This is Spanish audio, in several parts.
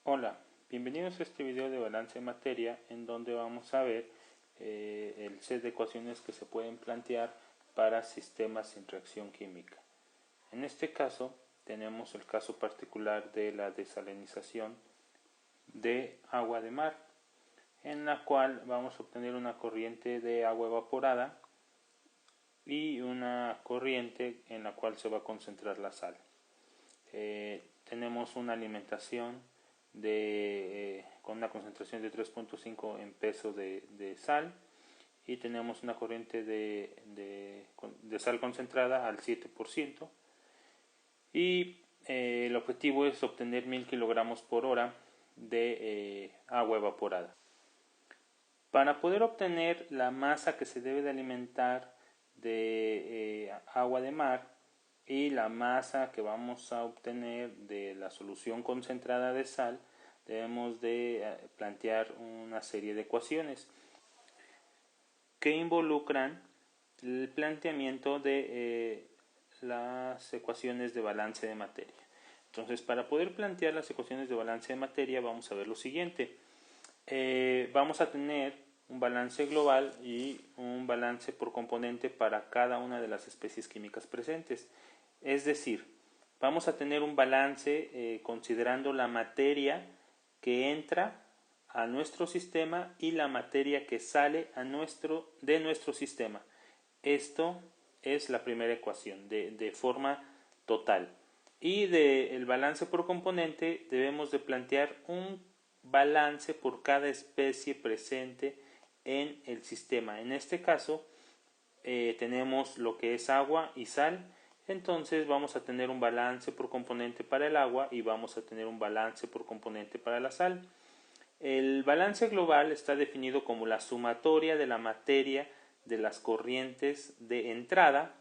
Hola, bienvenidos a este video de balance de materia en donde vamos a ver el set de ecuaciones que se pueden plantear para sistemas sin reacción química. En este caso tenemos el caso particular de la desalinización de agua de mar, en la cual vamos a obtener una corriente de agua evaporada y una corriente en la cual se va a concentrar la sal. Tenemos una alimentación con una concentración de 3.5 en peso de sal, y tenemos una corriente de sal concentrada al 7%, y el objetivo es obtener 1000 kilogramos por hora de agua evaporada. Para poder obtener la masa que se debe de alimentar de agua de mar y la masa que vamos a obtener de la solución concentrada de sal, debemos de plantear una serie de ecuaciones que involucran el planteamiento de las ecuaciones de balance de materia. Entonces, para poder plantear las ecuaciones de balance de materia, vamos a ver lo siguiente. Vamos a tener un balance global y un balance por componente para cada una de las especies químicas presentes. Es decir, vamos a tener un balance considerando la materia que entra a nuestro sistema y la materia que sale de nuestro sistema. Esto es la primera ecuación de forma total. Y del balance por componente debemos de plantear un balance por cada especie presente en el sistema. En este caso tenemos lo que es agua y sal. Entonces vamos a tener un balance por componente para el agua y vamos a tener un balance por componente para la sal. El balance global está definido como la sumatoria de la materia de las corrientes de entrada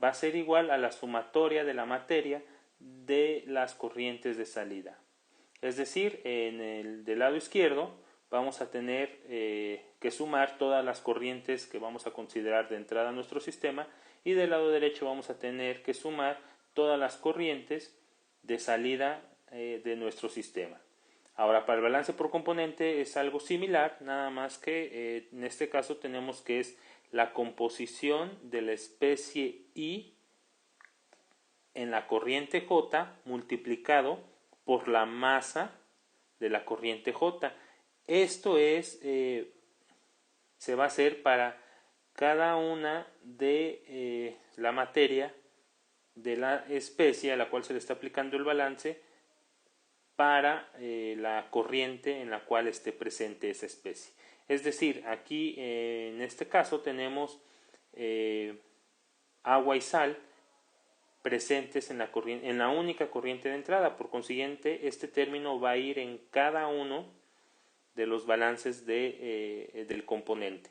va a ser igual a la sumatoria de la materia de las corrientes de salida. Es decir, del lado izquierdo vamos a tener que sumar todas las corrientes que vamos a considerar de entrada a nuestro sistema, y del lado derecho vamos a tener que sumar todas las corrientes de salida de nuestro sistema. Ahora, para el balance por componente es algo similar, nada más que en este caso tenemos que es la composición de la especie I en la corriente J multiplicado por la masa de la corriente J. Esto se va a hacer para cada una de la materia de la especie a la cual se le está aplicando el balance para la corriente en la cual esté presente esa especie. Es decir, aquí en este caso tenemos agua y sal presentes en la única corriente de entrada. Por consiguiente, este término va a ir en cada uno de los balances del componente.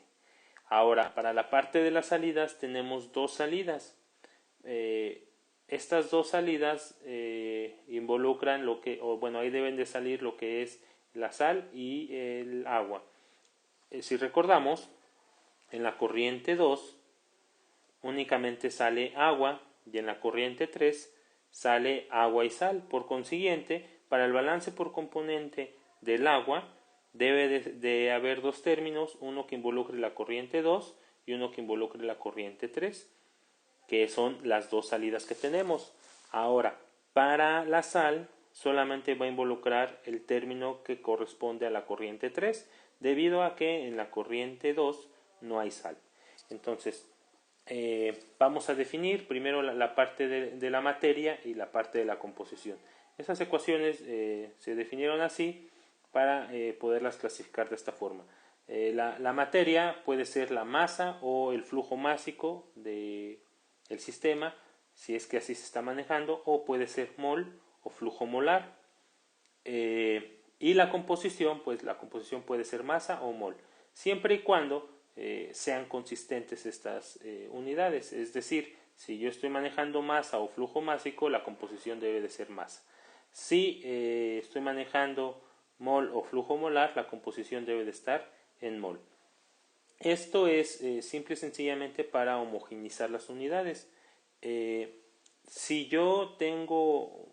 Ahora, para la parte de las salidas tenemos dos salidas. Estas dos salidas involucran ahí deben de salir lo que es la sal y el agua. Si recordamos, en la corriente 2 únicamente sale agua y en la corriente 3 sale agua y sal. Por consiguiente, para el balance por componente del agua debe de haber dos términos, uno que involucre la corriente 2 y uno que involucre la corriente 3, que son las dos salidas que tenemos. Ahora, para la sal solamente va a involucrar el término que corresponde a la corriente 3, debido a que en la corriente 2 no hay sal. Entonces, vamos a definir primero la parte de la materia y la parte de la composición. Esas ecuaciones se definieron así para poderlas clasificar de esta forma. La materia puede ser la masa o el flujo másico del sistema, si es que así se está manejando, o puede ser mol o flujo molar. Y la composición, pues la composición puede ser masa o mol, siempre y cuando sean consistentes estas unidades. Es decir, si yo estoy manejando masa o flujo másico, la composición debe de ser masa. Si estoy manejando mol o flujo molar, la composición debe de estar en mol. Esto es simple y sencillamente para homogeneizar las unidades. Si yo tengo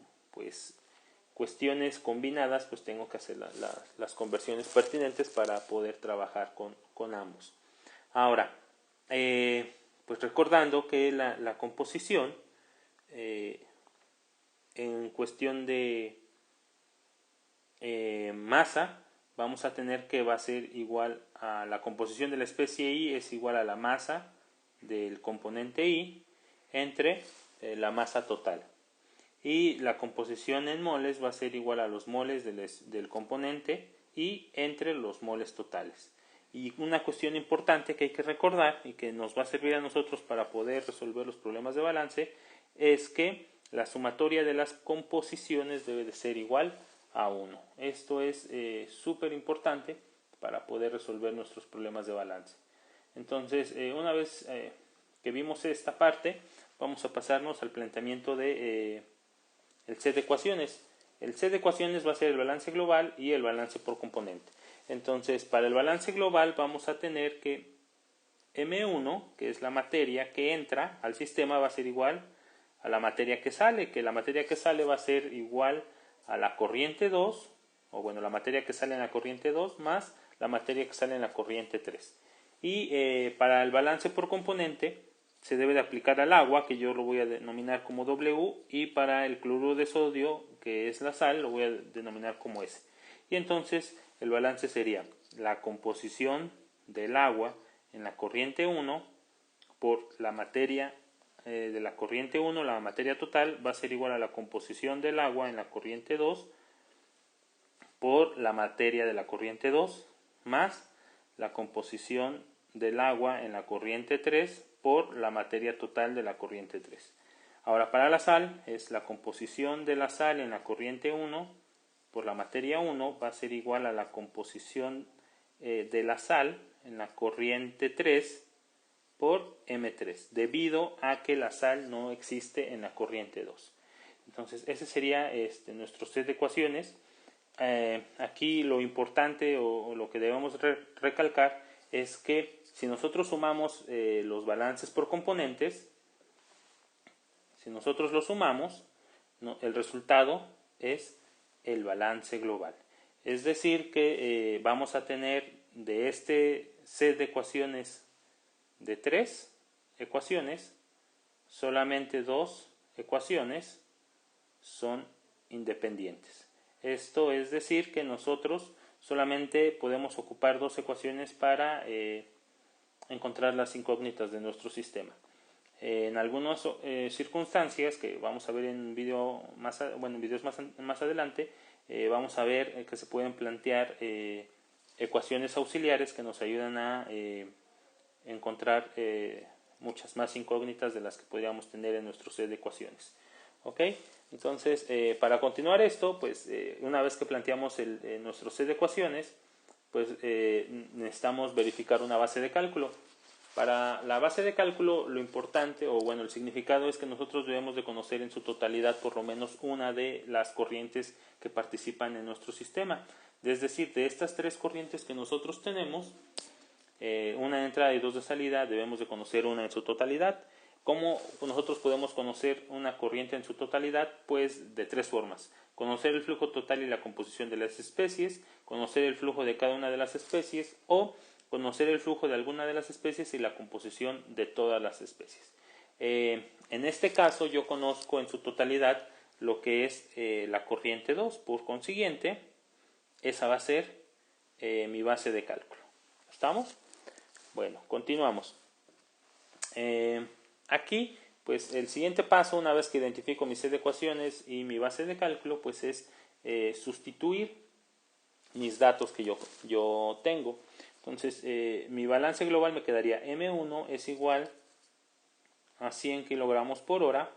cuestiones combinadas, pues tengo que hacer las conversiones pertinentes para poder trabajar con ambos. Ahora, pues recordando que la composición, en cuestión de masa, vamos a tener que va a ser igual a la composición de la especie I, es igual a la masa del componente I entre la masa total. Y la composición en moles va a ser igual a los moles del componente I entre los moles totales. Y una cuestión importante que hay que recordar y que nos va a servir a nosotros para poder resolver los problemas de balance es que la sumatoria de las composiciones debe de ser igual a 1. Esto es súper importante para poder resolver nuestros problemas de balance. Entonces, una vez que vimos esta parte, vamos a pasarnos al planteamiento de el set de ecuaciones. El set de ecuaciones va a ser el balance global y el balance por componente. Entonces, para el balance global vamos a tener que M1, que es la materia que entra al sistema, va a ser igual a la materia que sale, que la materia que sale va a ser igual a la corriente 2, o bueno, la materia que sale en la corriente 2 más la materia que sale en la corriente 3. Y para el balance por componente se debe de aplicar al agua, que yo lo voy a denominar como W, y para el cloruro de sodio, que es la sal, lo voy a denominar como S. Y entonces el balance sería la composición del agua en la corriente 1 por la materia de la corriente 1, la materia total, va a ser igual a la composición del agua en la corriente 2 por la materia de la corriente 2 más la composición del agua en la corriente 3 por la materia total de la corriente 3. Ahora, para la sal, es la composición de la sal en la corriente 1 por la materia 1 va a ser igual a la composición de la sal en la corriente 3 por M3, debido a que la sal no existe en la corriente 2. Entonces, ese sería nuestro set de ecuaciones. Aquí lo importante o lo que debemos recalcar es que si nosotros sumamos los balances por componentes, si nosotros los sumamos, el resultado es el balance global. Es decir que vamos a tener de este set de ecuaciones de 3 ecuaciones, solamente 2 ecuaciones son independientes. Esto es decir que nosotros solamente podemos ocupar 2 ecuaciones para encontrar las incógnitas de nuestro sistema. En algunas circunstancias que vamos a ver en videos más adelante, vamos a ver que se pueden plantear ecuaciones auxiliares que nos ayudan a encontrar muchas más incógnitas de las que podríamos tener en nuestro set de ecuaciones. ¿Ok? Entonces, para continuar esto, pues una vez que planteamos nuestro set de ecuaciones, pues necesitamos verificar una base de cálculo. Para la base de cálculo, lo importante, o bueno, el significado es que nosotros debemos de conocer en su totalidad por lo menos una de las corrientes que participan en nuestro sistema. Es decir, de estas 3 corrientes que nosotros tenemos, una de entrada y 2 de salida, debemos de conocer una en su totalidad. ¿Cómo nosotros podemos conocer una corriente en su totalidad? Pues de 3 formas. Conocer el flujo total y la composición de las especies, conocer el flujo de cada una de las especies o conocer el flujo de alguna de las especies y la composición de todas las especies. En este caso yo conozco en su totalidad lo que es la corriente 2, por consiguiente esa va a ser mi base de cálculo. ¿Estamos? Bueno, continuamos. Aquí, pues el siguiente paso, una vez que identifico mi set de ecuaciones y mi base de cálculo, pues es sustituir mis datos que yo tengo. Entonces, mi balance global me quedaría M1 es igual a 100 kilogramos por hora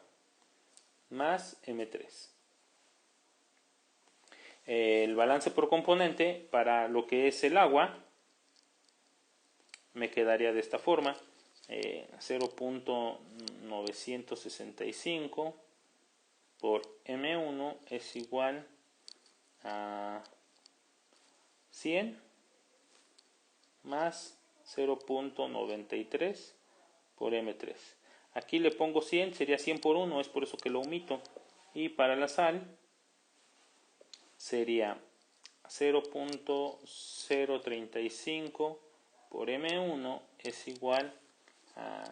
más M3. El balance por componente para lo que es el agua me quedaría de esta forma. 0.965 por M1 es igual a 100 más 0.93 por M3. Aquí le pongo 100, sería 100 por 1, es por eso que lo omito. Y para la sal sería 0.035 por M1 es igual a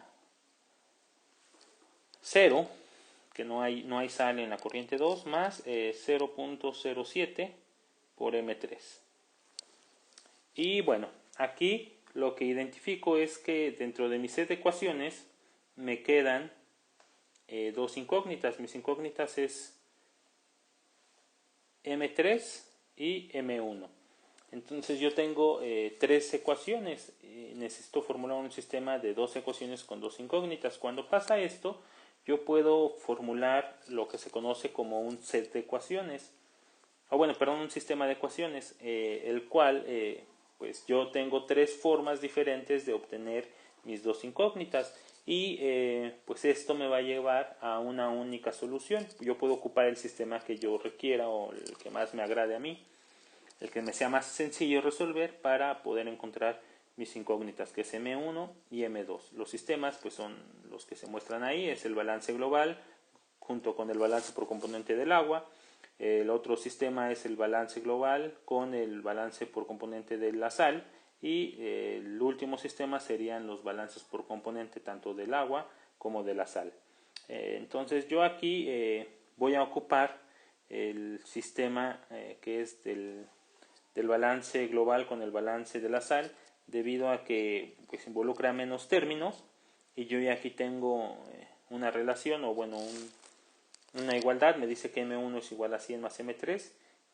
0, que no hay sal en la corriente 2, más 0.07 por M3. Y bueno, aquí lo que identifico es que dentro de mi set de ecuaciones me quedan dos incógnitas. Mis incógnitas es M3 y M1. Entonces yo tengo tres ecuaciones. Necesito formular un sistema de dos ecuaciones con dos incógnitas. Cuando pasa esto, yo puedo formular lo que se conoce como un set de ecuaciones. Un sistema de ecuaciones, el cual pues yo tengo tres formas diferentes de obtener mis dos incógnitas. Y pues esto me va a llevar a una única solución. Yo puedo ocupar el sistema que yo requiera o el que más me agrade a mí, el que me sea más sencillo resolver para poder encontrar mis incógnitas, que es M1 y M2. Los sistemas pues son los que se muestran ahí, es el balance global junto con el balance por componente del agua. El otro sistema es el balance global con el balance por componente de la sal. Y el último sistema serían los balances por componente tanto del agua como de la sal. Entonces yo aquí voy a ocupar el sistema que es del balance global con el balance de la sal, debido a que pues involucra menos términos y yo ya aquí tengo una relación o una igualdad. Me dice que M1 es igual a 100 más M3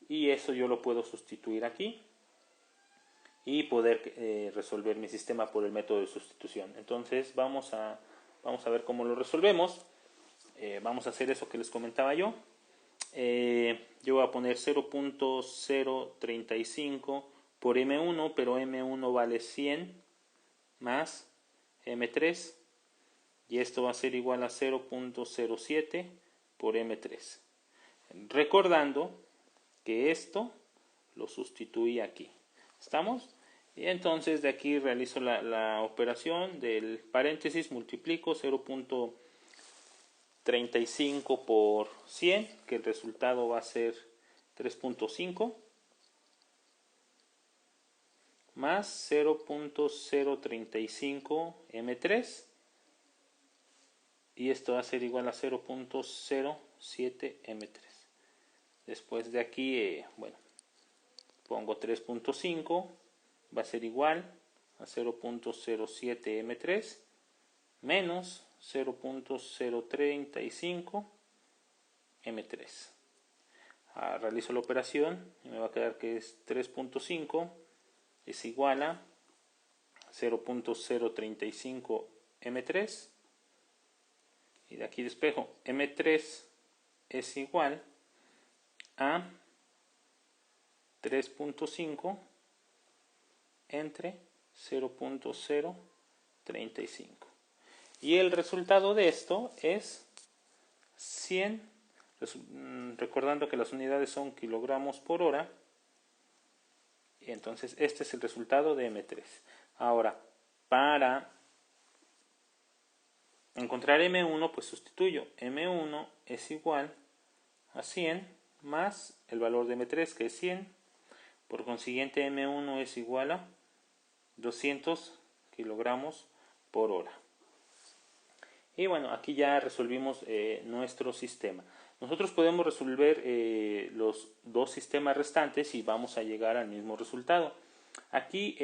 y eso yo lo puedo sustituir aquí y poder resolver mi sistema por el método de sustitución. Entonces vamos a ver cómo lo resolvemos. Vamos a hacer eso que les comentaba yo. Yo voy a poner 0.035 por M1, pero M1 vale 100 más M3 y esto va a ser igual a 0.07 por M3. Recordando que esto lo sustituí aquí. ¿Estamos? Y entonces de aquí realizo la operación del paréntesis, multiplico 0.35 por 100, que el resultado va a ser 3.5, más 0.035 M3, y esto va a ser igual a 0.07 M3. Después de aquí, pongo 3.5, va a ser igual a 0.07 M3 menos 0.035 M3. Realizo la operación y me va a quedar que es 3.5 es igual a 0.035 M3 y de aquí despejo. M3 es igual a 3.5 entre 0.035 y el resultado de esto es 100, recordando que las unidades son kilogramos por hora. Y entonces este es el resultado de M3. Ahora, para encontrar M1, pues sustituyo. M1 es igual a 100 más el valor de M3, que es 100. Por consiguiente, M1 es igual a 200 kilogramos por hora. Y bueno, aquí ya resolvimos nuestro sistema. Nosotros podemos resolver los dos sistemas restantes y vamos a llegar al mismo resultado. Aquí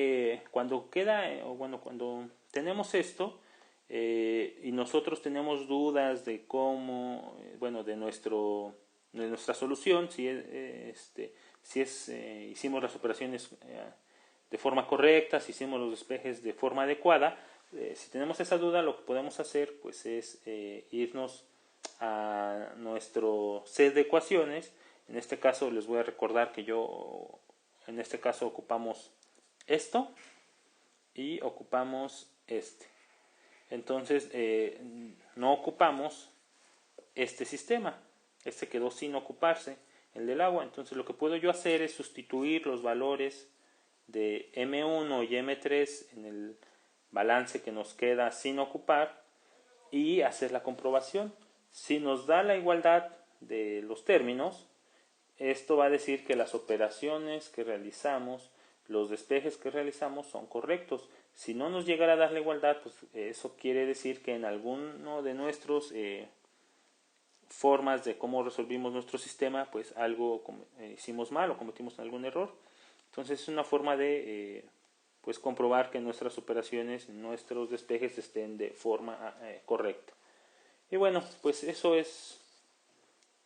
cuando tenemos esto y nosotros tenemos dudas de cómo, de nuestra solución, hicimos las operaciones de forma correcta, si hicimos los despejes de forma adecuada. Si tenemos esa duda, lo que podemos hacer pues es irnos a nuestro set de ecuaciones. En este caso les voy a recordar que en este caso ocupamos esto y ocupamos este. Entonces no ocupamos este sistema, este quedó sin ocuparse, el del agua. Entonces lo que puedo yo hacer es sustituir los valores de M1 y M3 en el balance que nos queda sin ocupar y hacer la comprobación. Si nos da la igualdad de los términos, esto va a decir que las operaciones que realizamos, los despejes que realizamos son correctos. Si no nos llegara a dar la igualdad, pues eso quiere decir que en alguno de nuestros formas de cómo resolvimos nuestro sistema, pues algo hicimos mal o cometimos algún error. Entonces es una forma de pues comprobar que nuestras operaciones, nuestros despejes estén de forma correcta. Y bueno, pues eso es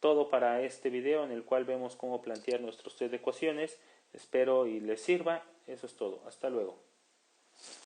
todo para este video en el cual vemos cómo plantear nuestros test de ecuaciones. Espero y les sirva. Eso es todo. Hasta luego.